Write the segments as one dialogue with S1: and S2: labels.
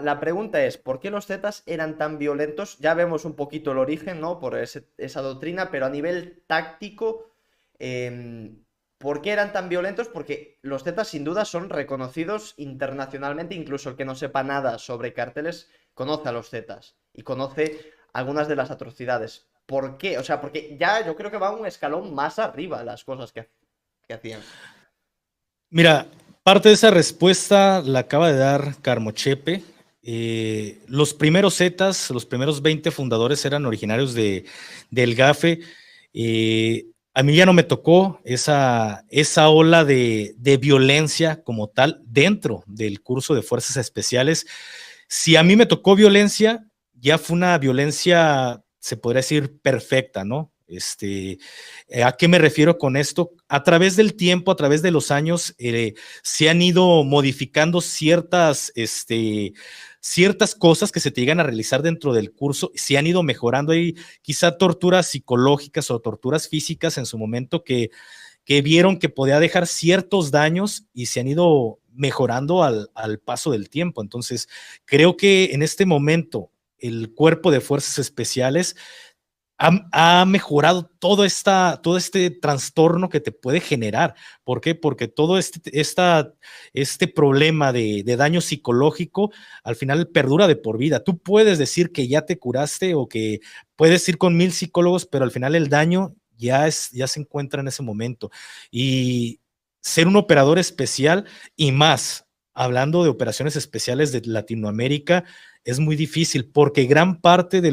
S1: la pregunta es, ¿por qué los Zetas eran tan violentos? Ya vemos un poquito el origen, ¿no? Por esa doctrina, pero a nivel táctico, ¿por qué eran tan violentos? Porque los Zetas sin duda son reconocidos internacionalmente, incluso el que no sepa nada sobre carteles conoce a los Zetas y conoce algunas de las atrocidades. ¿Por qué? O sea, porque ya yo creo que va un escalón más arriba las cosas que hacían.
S2: Mira, parte de esa respuesta la acaba de dar Carmochepe. Los primeros Zetas, los primeros 20 fundadores eran originarios del GAFE. A mí ya no me tocó esa ola de violencia como tal dentro del curso de fuerzas especiales. Si a mí me tocó violencia, ya fue una violencia, se podría decir, perfecta, ¿no? ¿A qué me refiero con esto? A través del tiempo, a través de los años, se han ido modificando ciertas cosas que se te llegan a realizar dentro del curso, se han ido mejorando. Hay quizá torturas psicológicas o torturas físicas en su momento que vieron que podía dejar ciertos daños y se han ido mejorando al paso del tiempo. Entonces, creo que en este momento el cuerpo de fuerzas especiales ha mejorado todo este trastorno que te puede generar. ¿Por qué? Porque todo este problema de daño psicológico al final perdura de por vida. Tú puedes decir que ya te curaste o que puedes ir con 1000 psicólogos, pero al final el daño ya se encuentra en ese momento. Y ser un operador especial y más, hablando de operaciones especiales de Latinoamérica, es muy difícil porque gran parte de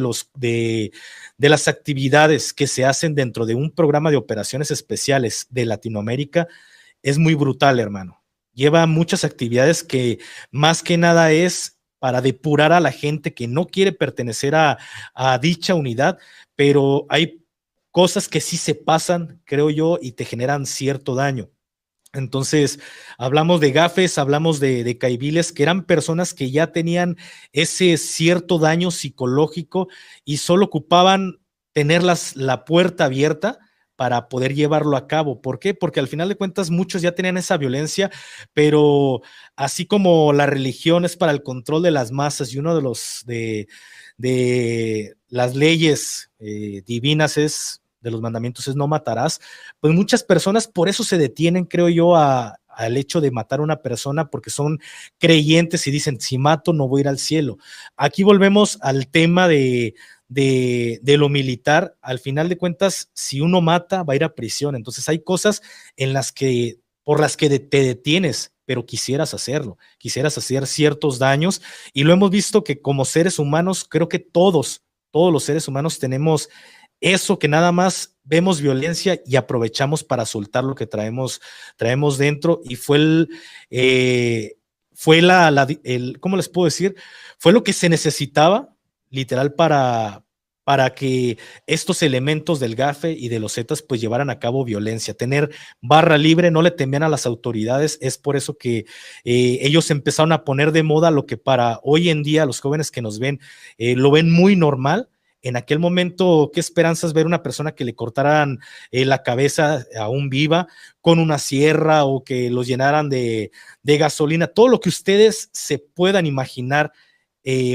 S2: las actividades que se hacen dentro de un programa de operaciones especiales de Latinoamérica es muy brutal, hermano. Lleva muchas actividades que más que nada es para depurar a la gente que no quiere pertenecer a dicha unidad, pero hay cosas que sí se pasan, creo yo, y te generan cierto daño. Entonces, hablamos de gafes, hablamos de caiviles, que eran personas que ya tenían ese cierto daño psicológico y solo ocupaban tener la puerta abierta para poder llevarlo a cabo. ¿Por qué? Porque al final de cuentas muchos ya tenían esa violencia, pero así como la religión es para el control de las masas y uno de las leyes divinas de los mandamientos es no matarás, pues muchas personas por eso se detienen, creo yo, al hecho de matar a una persona porque son creyentes y dicen, si mato no voy a ir al cielo. Aquí volvemos al tema de lo militar. Al final de cuentas, si uno mata, va a ir a prisión. Entonces hay cosas por las que te detienes, pero quisieras hacerlo, quisieras hacer ciertos daños, y lo hemos visto que como seres humanos, creo que todos los seres humanos tenemos eso, que nada más vemos violencia y aprovechamos para soltar lo que traemos dentro, y ¿cómo les puedo decir? Fue lo que se necesitaba, literal, para que estos elementos del GAFE y de los Zetas pues llevaran a cabo violencia, tener barra libre, no le temían a las autoridades. Es por eso que ellos empezaron a poner de moda lo que para hoy en día los jóvenes que nos ven lo ven muy normal. En aquel momento, ¿qué esperanzas ver una persona que le cortaran la cabeza aún viva con una sierra o que los llenaran de gasolina? Todo lo que ustedes se puedan imaginar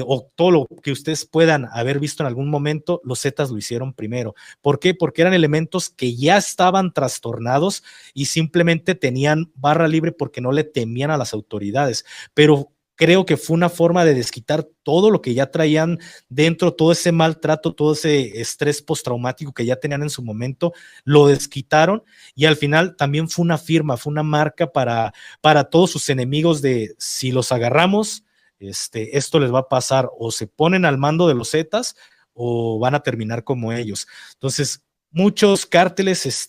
S2: o todo lo que ustedes puedan haber visto en algún momento, los Zetas lo hicieron primero. ¿Por qué? Porque eran elementos que ya estaban trastornados y simplemente tenían barra libre porque no le temían a las autoridades. Pero creo que fue una forma de desquitar todo lo que ya traían dentro, todo ese maltrato, todo ese estrés postraumático que ya tenían en su momento, lo desquitaron, y al final también fue una firma, fue una marca para todos sus enemigos de si los agarramos, esto les va a pasar, o se ponen al mando de los Zetas o van a terminar como ellos. Entonces, muchos cárteles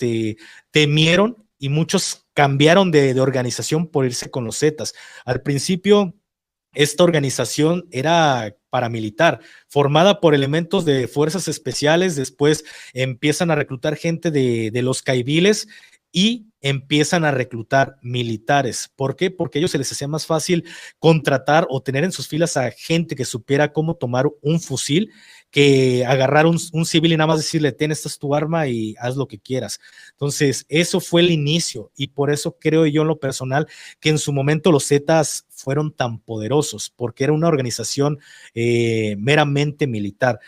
S2: temieron y muchos cambiaron de organización por irse con los Zetas. Al principio, esta organización era paramilitar, formada por elementos de fuerzas especiales. Después empiezan a reclutar gente de los caiviles y empiezan a reclutar militares. ¿Por qué? Porque a ellos se les hacía más fácil contratar o tener en sus filas a gente que supiera cómo tomar un fusil que agarrar un civil y nada más decirle, ten, esta es tu arma y haz lo que quieras. Entonces, eso fue el inicio y por eso creo yo en lo personal que en su momento los Zetas fueron tan poderosos, porque era una organización meramente militar.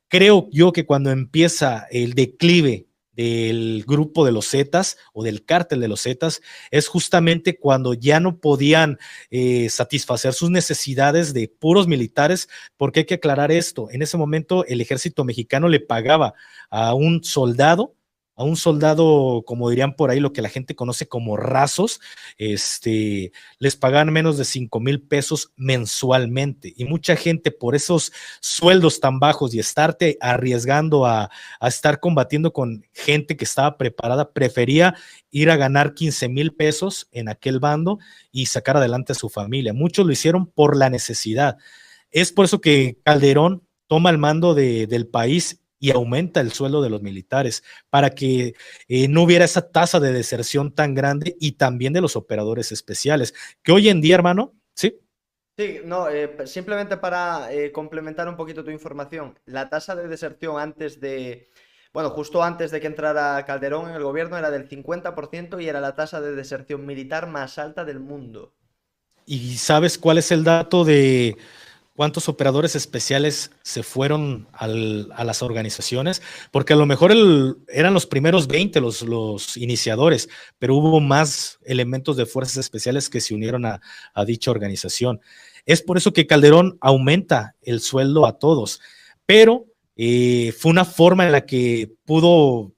S2: Creo yo que cuando empieza el declive del grupo de los Zetas o del cártel de los Zetas es justamente cuando ya no podían satisfacer sus necesidades de puros militares, porque hay que aclarar esto, en ese momento el ejército mexicano le pagaba a un soldado, como dirían por ahí, lo que la gente conoce como rasos, les pagaban menos de 5,000 pesos mensualmente. Y mucha gente por esos sueldos tan bajos y estarte arriesgando a estar combatiendo con gente que estaba preparada, prefería ir a ganar 15,000 pesos en aquel bando y sacar adelante a su familia. Muchos lo hicieron por la necesidad. Es por eso que Calderón toma el mando del país y aumenta el sueldo de los militares para que no hubiera esa tasa de deserción tan grande y también de los operadores especiales, que hoy en día, hermano, sí.
S1: Sí, no, simplemente para complementar un poquito tu información, la tasa de deserción bueno, justo antes de que entrara Calderón en el gobierno era del 50% y era la tasa de deserción militar más alta del mundo.
S2: ¿Y sabes cuál es el dato de cuántos operadores especiales se fueron a las organizaciones? Porque a lo mejor eran los primeros 20 los iniciadores, pero hubo más elementos de fuerzas especiales que se unieron a dicha organización. Es por eso que Calderón aumenta el sueldo a todos, pero fue una forma en la que pudo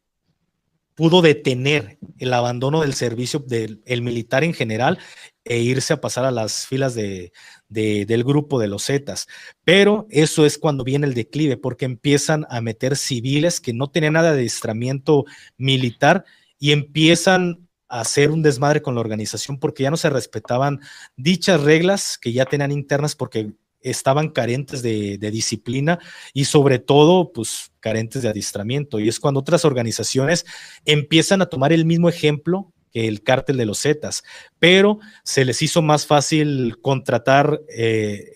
S2: detener el abandono del servicio del militar en general e irse a pasar a las filas del grupo de los Zetas. Pero eso es cuando viene el declive, porque empiezan a meter civiles que no tenían nada de adiestramiento militar y empiezan a hacer un desmadre con la organización porque ya no se respetaban dichas reglas que ya tenían internas porque estaban carentes de disciplina y sobre todo, pues, carentes de adiestramiento. Y es cuando otras organizaciones empiezan a tomar el mismo ejemplo que el cártel de los Zetas, pero se les hizo más fácil contratar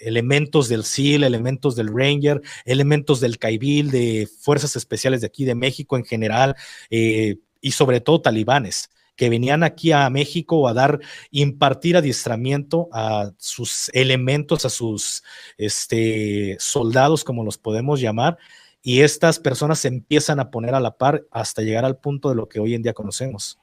S2: elementos del SEAL, elementos del Ranger, elementos del Caibil, de fuerzas especiales de aquí de México en general, y sobre todo talibanes que venían aquí a México a impartir adiestramiento a sus elementos, a sus soldados, como los podemos llamar, y estas personas se empiezan a poner a la par hasta llegar al punto de lo que hoy en día conocemos.